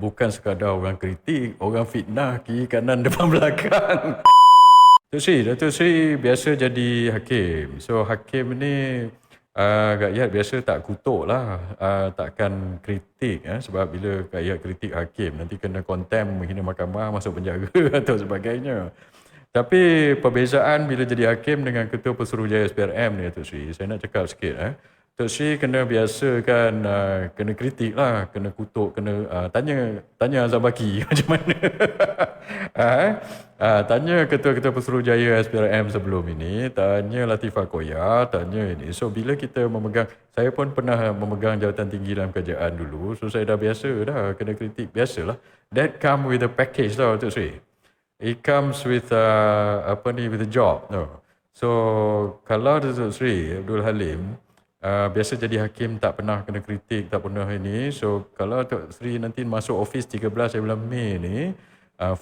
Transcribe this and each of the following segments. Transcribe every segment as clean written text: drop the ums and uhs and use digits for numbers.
bukan sekadar orang kritik, orang fitnah kiri kanan depan belakang. Datuk Sri biasa jadi hakim. So hakim ni rakyat biasa tak kutuk lah, takkan kritik sebab bila rakyat kritik hakim nanti kena kontem, menghina mahkamah, masuk penjara atau sebagainya. Tapi perbezaan bila jadi hakim dengan Ketua Pesuruhjaya SPRM ni Datuk Sri, saya nak cakap sikit. Datuk Sri kena biasakan kena kritik lah, kena kutuk, kena tanya Azam Baki macam mana. Tanya Ketua-Ketua Pesuruhjaya SPRM sebelum ini, tanya Latifah Koya, tanya ini. So bila kita memegang, saya pun pernah memegang jawatan tinggi dalam kerajaan dulu, so saya dah biasa dah kena kritik, biasalah. That come with a package tau Datuk Sri. It comes with with a job. No. So kalau Datuk Sri Abdul Halim biasa jadi hakim tak pernah kena kritik, tak pernah ini. So kalau Datuk Sri nanti masuk office 13 bulan Mei ni,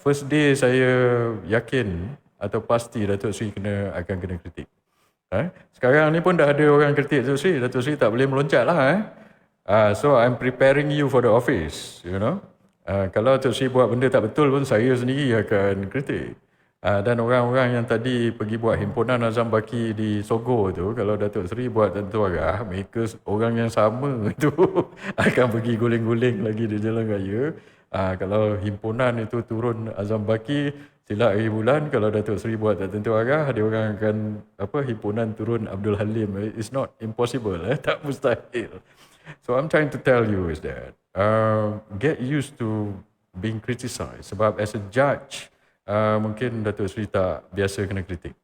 first day saya yakin atau pasti Datuk Sri akan kena kritik. Sekarang ni pun dah ada orang kritik Datuk Sri tak boleh meloncat lah. So I'm preparing you for the office, you know. Kalau Datuk Sri buat benda tak betul pun saya sendiri akan kritik. Dan orang-orang yang tadi pergi buat himpunan Azam Baki di Sogo tu, kalau Datuk Sri buat tentu arah, mereka orang yang sama itu akan pergi guling-guling lagi di jalan raya. Kalau himpunan itu turun Azam Baki silap hari bulan, kalau Datuk Sri buat tak tentu arah, ada orang akan himpunan turun Abdul Halim. It's not impossible, tak mustahil. So I'm trying to tell you is that get used to being criticized. Sebab as a judge, mungkin Datuk Sri tak biasa kena kritik.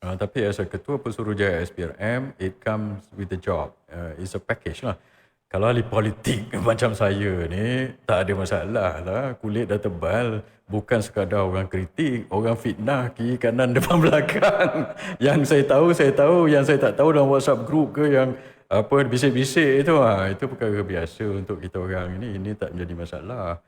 Tapi as a Ketua Pesuruhjaya SPRM, it comes with the job. It's a package lah. Kalau ahli politik macam saya ni, tak ada masalah lah. Kulit dah tebal, bukan sekadar orang kritik, orang fitnah kiri kanan depan belakang. Yang saya tahu, yang saya tak tahu dalam WhatsApp group ke yang bisik-bisik itu perkara biasa untuk kita orang ini tak menjadi masalah.